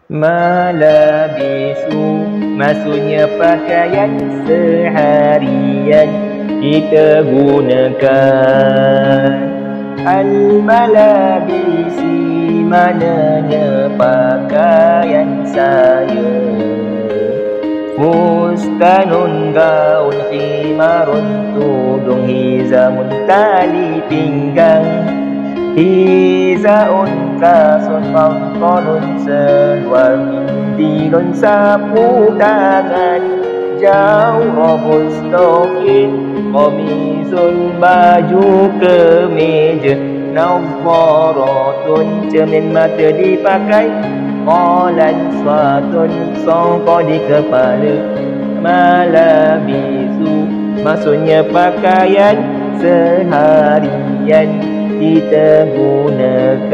Malabisu maksudnya pakaian seharian kita gunakan. Al-malabisi maknanya pakaian saya. Fustanun gaun khimarun tudung hizamun tali pinggang. Hizaun kasun pangkonun seluar mindilun sapu tangan. Jawrabul stokin komizun baju kemeja. Nawwaratun cermin mata dipakai. Qalan suatun songkok di kepala. Malabisu maksudnya pakaian seharian kita gunakan.